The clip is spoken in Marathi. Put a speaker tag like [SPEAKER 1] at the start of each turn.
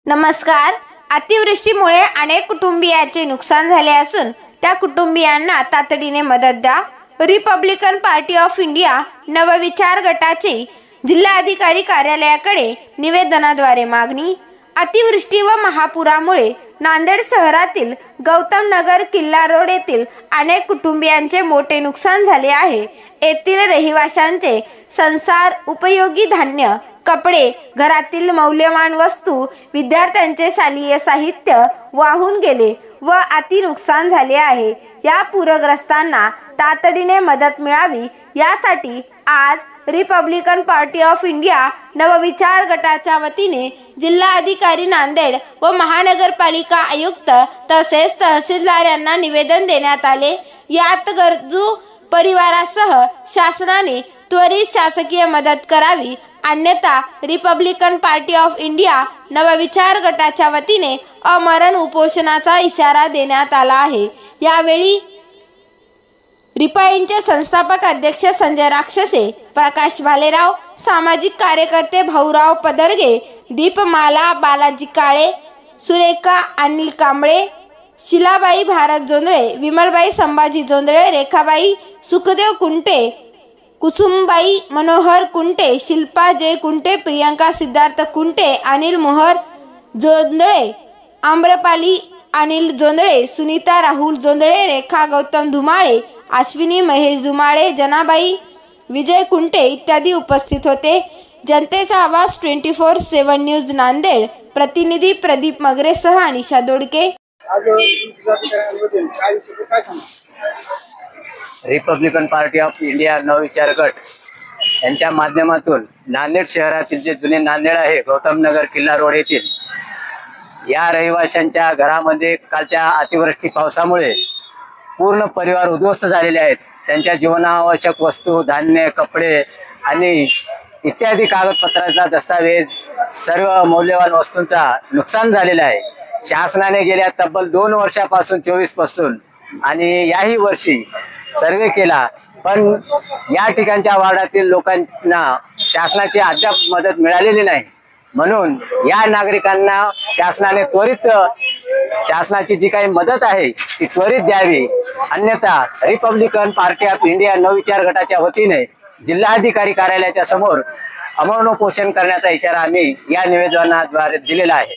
[SPEAKER 1] नमस्कार। अतिवृष्टीमुळे अनेक कुटुंबियांचे नुकसान झाले असून त्या कुटुंबियांना तातडीने मदत द्या। रिपब्लिकन पार्टी ऑफ इंडिया नवविचार गटाची जिल्हाधिकारी कार्यालयाकडे निवेदनाद्वारे मागणी। अतिवृष्टी व महापुरामुळे नांदेड शहरातील गौतम नगर किल्ला रोड येथील अनेक कुटुंबियांचे मोठे नुकसान झाले आहे। येथील रहिवाशांचे संसार, उपयोगी धान्य, कपडे, घरातील मौल्यवान वस्तू, विद्यार्थ्यांचे शालेय साहित्य वाहून गेले व अति नुकसान झाले आहे। या पूरग्रस्तांना तातडीने मदत मिळावी यासाठी आज रिपब्लिकन पार्टी ऑफ इंडिया नवविचार गटाच्या वतीने जिल्हाधिकारी नांदेड व महानगरपालिका आयुक्त तसेच तहसीलदार यांना निवेदन देण्यात आले। यात गरजू परिवारासह शासनाने त्वरित शासकीय मदत करावी, अन्यथा रिपब्लिकन पार्टी ऑफ इंडिया नवविचार गटाच्या वतीने अमरण उपोषणाचा इशारा देण्यात आला आहे। यावेळी रिपाईंचे संस्थापक अध्यक्ष संजय राक्षसे, प्रकाश भालेराव, सामाजिक कार्यकर्ते भाऊराव पदरगे, दीपमाला बालाजी काळे, सुरेखा अनिल कांबळे, शिलाबाई भारत जोंधळे, विमलबाई संभाजी जोंधळे, रेखाबाई सुखदेव कुंटे, कुसुमबाई मनोहर कुंटे, शिल्पा जय कुंटे, प्रियंका सिद्धार्थ कुंटे, अनिल मोहर जोंधळे, आम्रपाली अनिल जोंधळे, सुनीता राहुल जोंधळे, रेखा गौतम धुमाळे, अश्विनी महेश धुमाळे, जनाबाई विजय कुंटे इत्यादी उपस्थित होते। जनतेचा आवाज 24/7 न्यूज नांदेड प्रतिनिधी प्रदीप मगरेसह Anisha Dodke.
[SPEAKER 2] Republican party of India नवविचार गट यांच्या माध्यमातून नांदेड शहरातील जे जुने नांदेड आहे गौतम नगर किल्ला रोड येथील या रहिवाशांच्या घरामध्ये कालच्या अतिवृष्टी पावसामुळे पूर्ण परिवार उद्ध्वस्त झालेले आहेत। त्यांच्या जीवनावश्यक वस्तू, धान्य, कपडे आणि इत्यादी कागदपत्राचा दस्तावेज, सर्व मौल्यवान वस्तूंचा नुकसान झालेला आहे। शासनाने गेल्या तब्बल 2 वर्षापासून 24 पासून आणि याही वर्षी सर्वे केला, पण या ठिकाणच्या वार्डातील लोकांना शासनाची अद्याप मदत मिळालेली नाही। म्हणून या नागरिकांना शासनाने त्वरित शासनाची जी काही मदत आहे ती त्वरित द्यावी, अन्यथा रिपब्लिकन पार्टी ऑफ इंडिया नवविचार गटाच्या वतीने जिल्हाधिकारी कार्यालयाच्या समोर अमरण उपोषण करण्याचा इशारा आम्ही या निवेदनाद्वारे दिलेला आहे।